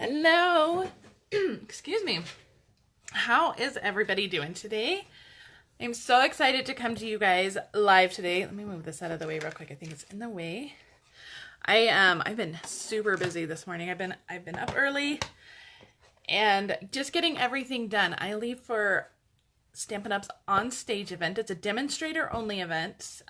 Hello. Excuse me. How is everybody doing today? I'm so excited to come to you guys live today. Let me move this out of the way real quick. I think it's in the way. I've been super busy this morning. I've been up early and just getting everything done. I leave for Stampin' Up's on stage event. It's a demonstrator only event.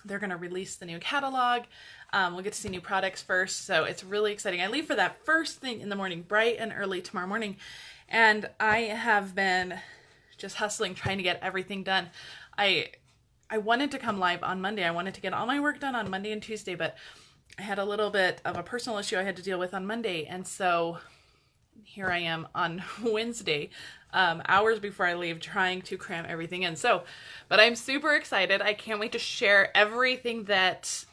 They're going to release the new catalog. We'll get to see new products first, so it's really exciting. I leave for that first thing in the morning, bright and early tomorrow morning, and I have been just hustling, trying to get everything done. I wanted to come live on Monday. I wanted to get all my work done on Monday and Tuesday, but I had a little bit of a personal issue I had to deal with on Monday, and so here I am on Wednesday, hours before I leave, trying to cram everything in. But I'm super excited. I can't wait to share everything that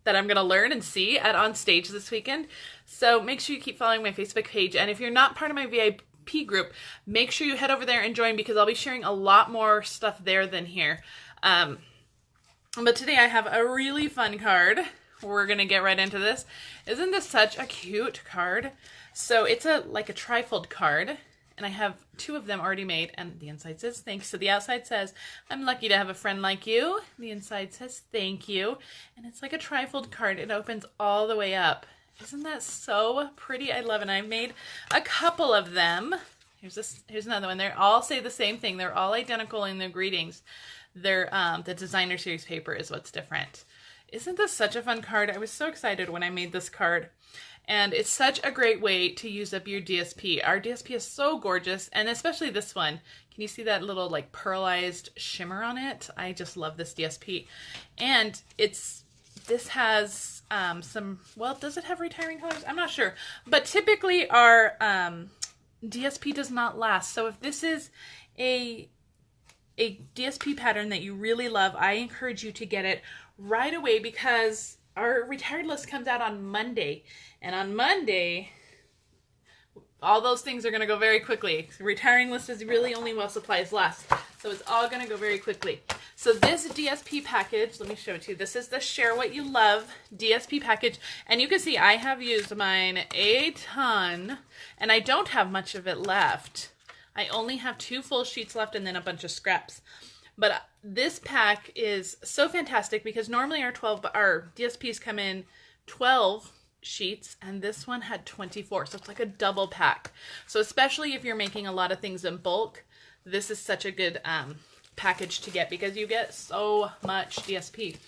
that I'm going to learn and see at On Stage this weekend. So make sure you keep following my Facebook page. And if you're not part of my VIP group, make sure you head over there and join, because I'll be sharing a lot more stuff there than here. But today I have a really fun card. We're going to get right into this. Isn't this such a cute card? So it's like a trifold card, and I have two of them already made, and the inside says thanks. So the outside says, I'm lucky to have a friend like you. The inside says thank you, and it's like a trifold card. It opens all the way up. Isn't that so pretty? I love it. And I've made a couple of them. Here's another one. They all say the same thing. They're all identical in their greetings. They're the designer series paper is what's different. Isn't this such a fun card? I was so excited when I made this card. And it's such a great way to use up your DSP. Our DSP is so gorgeous, and especially this one. Can you see that little like pearlized shimmer on it? I just love this DSP. And this has some, well, does it have retiring colors? I'm not sure. But typically our DSP does not last. So if this is a DSP pattern that you really love, I encourage you to get it right away, because our retired list comes out on Monday. And on Monday, all those things are going to go very quickly. The retiring list is really only while supplies last. So it's all going to go very quickly. So this DSP package, let me show it to you. This is the Share What You Love DSP package. And you can see I have used mine a ton, and I don't have much of it left. I only have 2 full sheets left and then a bunch of scraps. But this pack is so fantastic, because normally our DSPs come in 12 sheets, and this one had 24. So it's like a double pack. So especially if you're making a lot of things in bulk, this is such a good package to get, because you get so much DSP.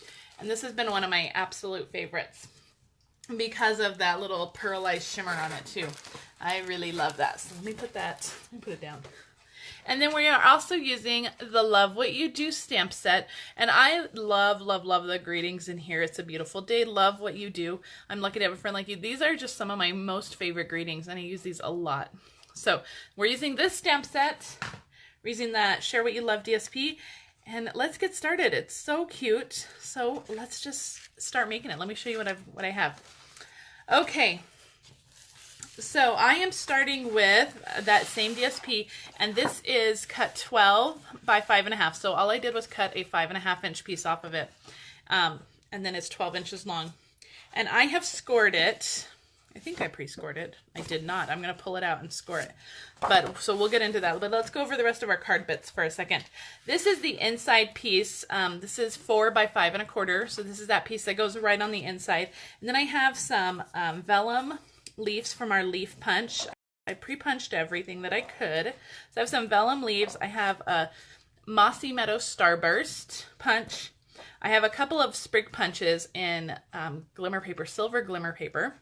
And this has been one of my absolute favorites because of that little pearlized shimmer on it too. I really love that. So let me put it down. And then we are also using the Love What You Do stamp set. And I love, love, love the greetings in here. It's a beautiful day. Love what you do. I'm lucky to have a friend like you. These are just some of my most favorite greetings, and I use these a lot. So we're using this stamp set. We're using that Share What You Love DSP. And let's get started. It's so cute. So let's just start making it. Let me show you what I have. Okay. So I am starting with that same DSP, and this is cut 12 by 5.5. So all I did was cut a 5.5 inch piece off of it. And then it's 12 inches long. And I have scored it. I think I pre-scored it. I did not. I'm going to pull it out and score it. So we'll get into that. But let's go over the rest of our card bits for a second. This is the inside piece. This is 4 by 5.25. So this is that piece that goes right on the inside. And then I have some vellum leaves from our leaf punch. I pre-punched everything that I could. So I have some vellum leaves. I have a Mossy Meadow Starburst punch. I have a couple of sprig punches in glimmer paper, silver glimmer paper.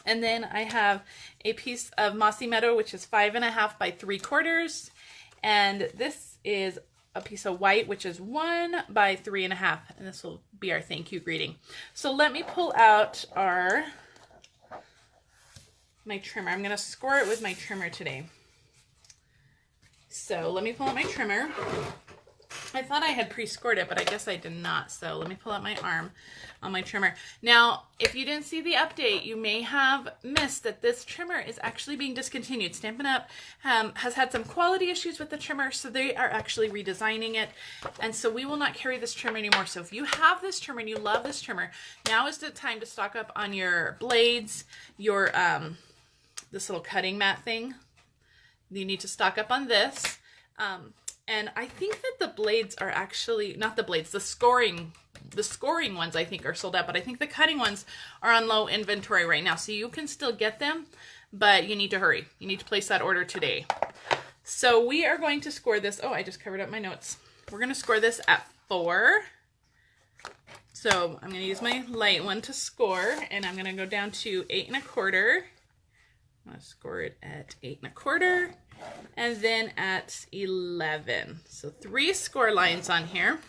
And then I have a piece of Mossy Meadow, which is 5.5 by 3/4. And this is a piece of white, which is 1 by 3.5. And this will be our thank you greeting. So let me pull out my trimmer. I'm going to score it with my trimmer today. So let me pull out my trimmer. I thought I had pre-scored it, but I guess I did not. So let me pull out my arm on my trimmer. Now, if you didn't see the update, you may have missed that this trimmer is actually being discontinued. Stampin' Up! Has had some quality issues with the trimmer, so they are actually redesigning it. And so we will not carry this trimmer anymore. So if you have this trimmer and you love this trimmer, now is the time to stock up on your blades, your this little cutting mat thing. You need to stock up on this. And I think that the blades are actually, not the blades, the scoring ones I think are sold out, but I think the cutting ones are on low inventory right now. So you can still get them, but you need to hurry. You need to place that order today. So we are going to score this. Oh, I just covered up my notes. We're going to score this at 4. So I'm going to use my light one to score, and I'm going to go down to 8 1/4. I'm going to score it at 8 1/4. And then at 11. So 3 score lines on here.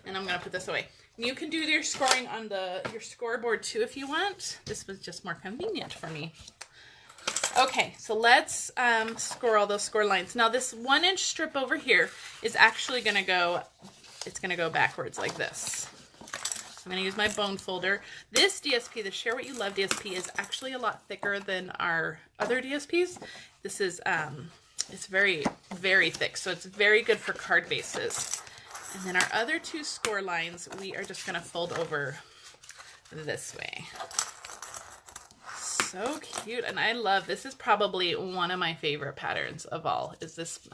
And I'm going to put this away. You can do your scoring on your scoreboard too if you want. This was just more convenient for me. Okay, so let's score all those score lines. Now this 1-inch strip over here is actually going to go, it's going to go backwards like this. I'm going to use my bone folder. This DSP, the Share What You Love DSP, is actually a lot thicker than our other DSPs. This is, it's very, very thick, so it's very good for card bases. And then our other 2 score lines, we are just going to fold over this way. So cute, and I love, this is probably one of my favorite patterns of all, is this,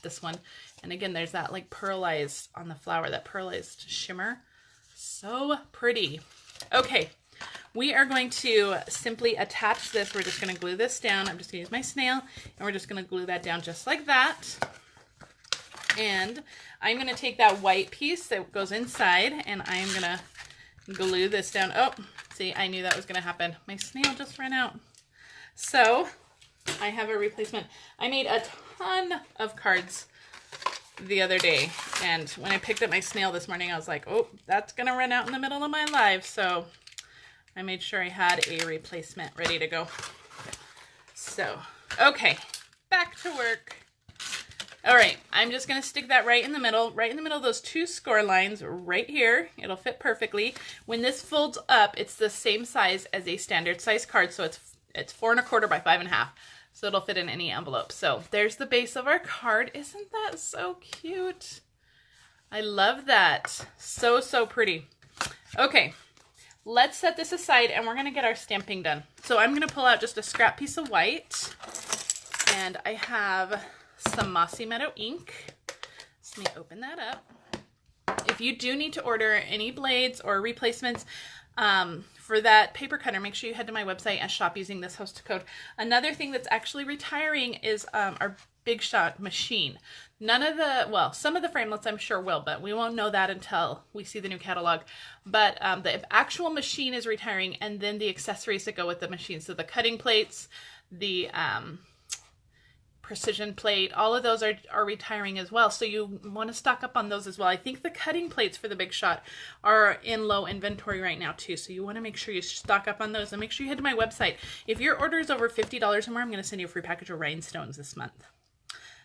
this one. And again, there's that like pearlized on the flower, that pearlized shimmer. So pretty. Okay, we are going to simply attach this. We're just going to glue this down. I'm just going to use my snail, and we're just going to glue that down just like that. And I'm going to take that white piece that goes inside, and I'm going to glue this down. Oh, see, I knew that was going to happen. My snail just ran out. So I have a replacement. I made a ton of cards the other day, and when I picked up my snail this morning, I was like, oh, that's gonna run out in the middle of my live. So I made sure I had a replacement ready to go. So okay, back to work. All right, I'm just gonna stick that right in the middle of those 2 score lines right here. It'll fit perfectly. When this folds up, it's the same size as a standard size card, so it's 4 1/4 by 5 1/2. So it'll fit in any envelope. So there's the base of our card. Isn't that so cute? I love that. So, so pretty. Okay, let's set this aside and we're gonna get our stamping done. So I'm gonna pull out just a scrap piece of white, and I have some Mossy Meadow ink. So let me open that up. If you do need to order any blades or replacements, for that paper cutter, make sure you head to my website and shop using this host code. Another thing that's actually retiring is our Big Shot machine. None of the, well, some of the framelits I'm sure will, but we won't know that until we see the new catalog. But the actual machine is retiring, and then the accessories that go with the machine. So the cutting plates, the precision plate, all of those are retiring as well. So you want to stock up on those as well. I think the cutting plates for the Big Shot are in low inventory right now too. So you want to make sure you stock up on those, and make sure you head to my website. If your order is over $50 or more, I'm going to send you a free package of rhinestones this month.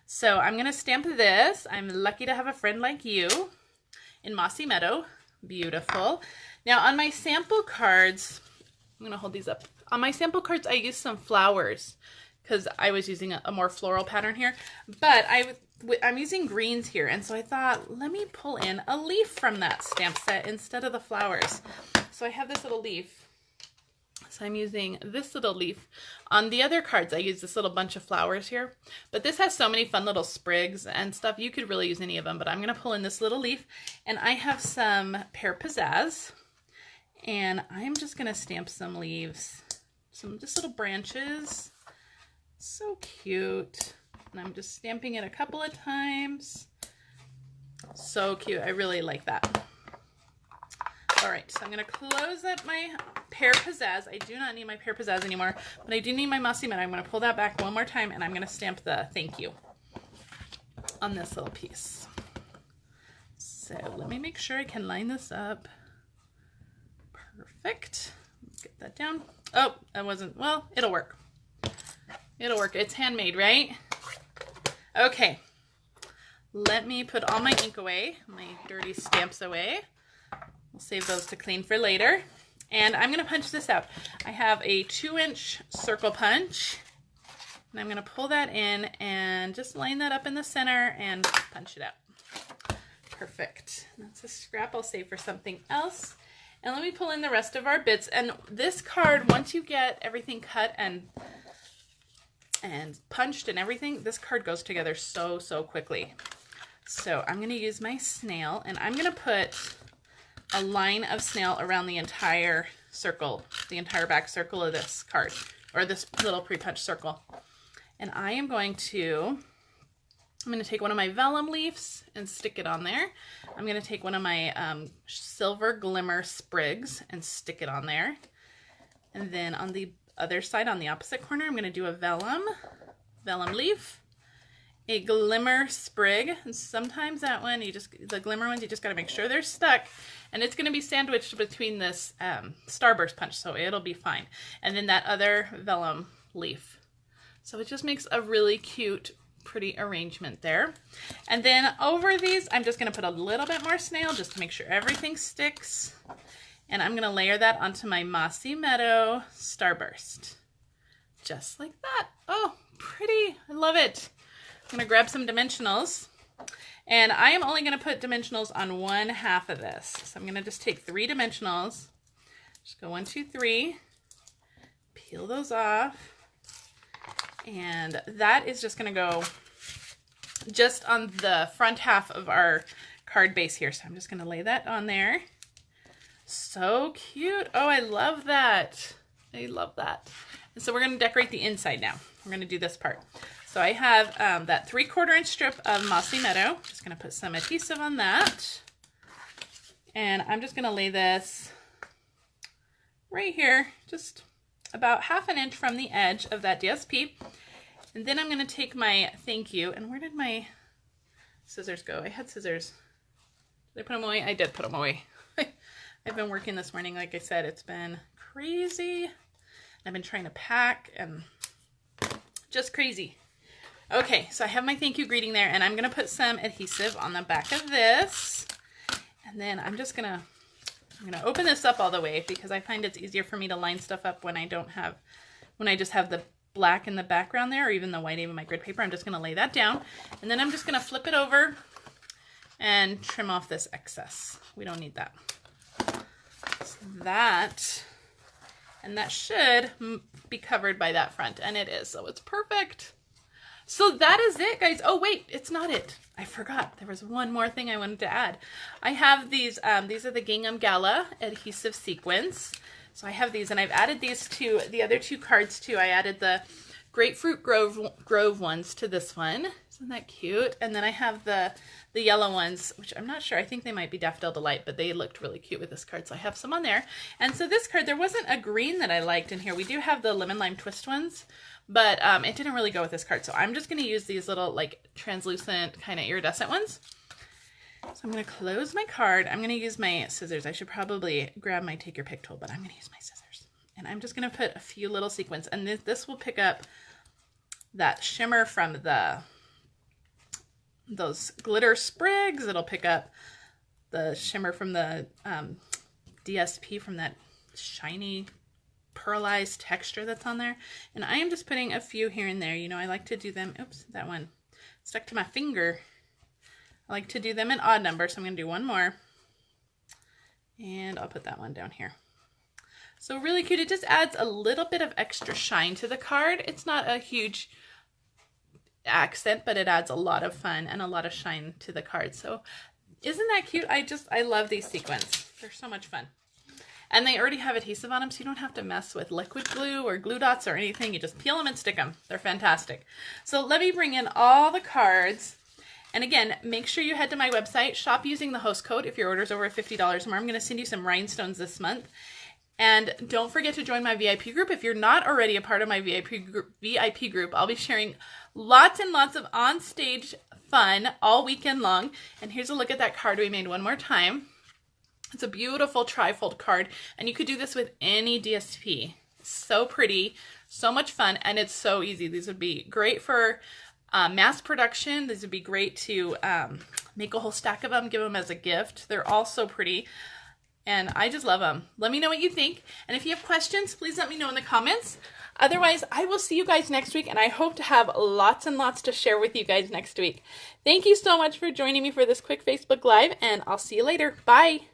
So I'm going to stamp this. I'm lucky to have a friend like you in Mossy Meadow. Beautiful. Now on my sample cards, I'm going to hold these up. On my sample cards, I used some flowers, because I was using a more floral pattern here, but I'm using greens here, and so I thought, let me pull in a leaf from that stamp set instead of the flowers. So I have this little leaf, so I'm using this little leaf. On the other cards, I use this little bunch of flowers here, but this has so many fun little sprigs and stuff. You could really use any of them, but I'm going to pull in this little leaf, and I have some Pear Pizzazz, and I'm just going to stamp some leaves, some just little branches. So cute. And I'm just stamping it a couple of times. So cute. I really like that. All right, so I'm going to close up my Pear Pizzazz. I do not need my Pear Pizzazz anymore, but I do need my Mossy Meadow. I'm going to pull that back one more time, and I'm going to stamp the thank you on this little piece. So let me make sure I can line this up. Perfect. Let's get that down. Oh, that wasn't, well, it'll work. It'll work. It's handmade, right? Okay. let me put all my ink away, my dirty stamps away. We'll save those to clean for later. And I'm going to punch this out. I have a 2-inch circle punch. And I'm going to pull that in and just line that up in the center and punch it out. Perfect. That's a scrap I'll save for something else. And let me pull in the rest of our bits. And this card, once you get everything cut and punched and everything, this card goes together so quickly. So I'm going to use my snail, and I'm going to put a line of snail around the entire circle, the entire back circle of this card, or this little pre-punched circle. And I'm going to take one of my vellum leaves and stick it on there. I'm going to take one of my silver glimmer sprigs and stick it on there. And then on the other side, on the opposite corner, I'm going to do a vellum leaf, a glimmer sprig, and sometimes that one, the glimmer ones, you just got to make sure they're stuck, and it's going to be sandwiched between this starburst punch, so it'll be fine. And then that other vellum leaf. So it just makes a really cute, pretty arrangement there. And then over these, I'm just going to put a little bit more snail just to make sure everything sticks. And I'm going to layer that onto my Mossy Meadow Starburst. Just like that. Oh, pretty. I love it. I'm going to grab some dimensionals. And I am only going to put dimensionals on one half of this. So I'm going to just take 3 dimensionals. Just go 1, 2, 3. Peel those off. And that is just going to go just on the front half of our card base here. So I'm just going to lay that on there. So cute. Oh, I love that. I love that. And so we're going to decorate the inside now. We're going to do this part. So I have that 3/4 inch strip of Mossy Meadow. Just going to put some adhesive on that. And I'm just going to lay this right here, just about 1/2 inch from the edge of that DSP. And then I'm going to take my thank you. And where did my scissors go? I had scissors. Did I put them away? I did put them away. I've been working this morning. Like I said, it's been crazy. I've been trying to pack and just crazy. Okay, so I have my thank you greeting there, and I'm going to put some adhesive on the back of this. And then I'm just going to open this up all the way because I find it's easier for me to line stuff up when I just have the black in the background there, or even the white in my grid paper. I'm just going to lay that down, and then I'm just going to flip it over and trim off this excess. We don't need that. So that should be covered by that front, and it is, so it's perfect. So that is it, guys. Oh wait, it's not it. I forgot. There was one more thing I wanted to add. I have these are the Gingham Gala adhesive sequins. So I have these, and I've added these to the other 2 cards too. I added the Grapefruit Grove ones to this one. Isn't that cute? And then I have the yellow ones, which I'm not sure. I think they might be Daffodil Delight, but they looked really cute with this card, so I have some on there. And so this card, there wasn't a green that I liked in here. We do have the Lemon Lime Twist ones, but it didn't really go with this card. So I'm just going to use these little like translucent kind of iridescent ones. So I'm going to close my card. I'm going to use my scissors. I should probably grab my Take Your Pick tool, but I'm going to use my scissors. And I'm just going to put a few little sequins, and this will pick up that shimmer from those glitter sprigs. It'll pick up the shimmer from the DSP, from that shiny pearlized texture that's on there. And I am just putting a few here and there. You know, I like to do them. Oops, that one stuck to my finger. I like to do them in odd numbers, so I'm going to do one more. And I'll put that one down here. So really cute. It just adds a little bit of extra shine to the card. It's not a huge accent, but it adds a lot of fun and a lot of shine to the card. So isn't that cute? I love these sequins. They're so much fun. And they already have adhesive on them, so you don't have to mess with liquid glue or glue dots or anything. You just peel them and stick them. They're fantastic. So let me bring in all the cards. And again, make sure you head to my website, shop using the host code if your order's over $50 or more. I'm going to send you some rhinestones this month. And don't forget to join my VIP group. If you're not already a part of my VIP group, I'll be sharing lots and lots of on-stage fun all weekend long. And here's a look at that card we made one more time. It's a beautiful trifold card, and you could do this with any DSP. So pretty, so much fun, and it's so easy. These would be great for mass production. These would be great to make a whole stack of them, give them as a gift. They're all so pretty. And I just love them. Let me know what you think. And if you have questions, please let me know in the comments. Otherwise, I will see you guys next week, and I hope to have lots and lots to share with you guys next week. Thank you so much for joining me for this quick Facebook Live, and I'll see you later. Bye!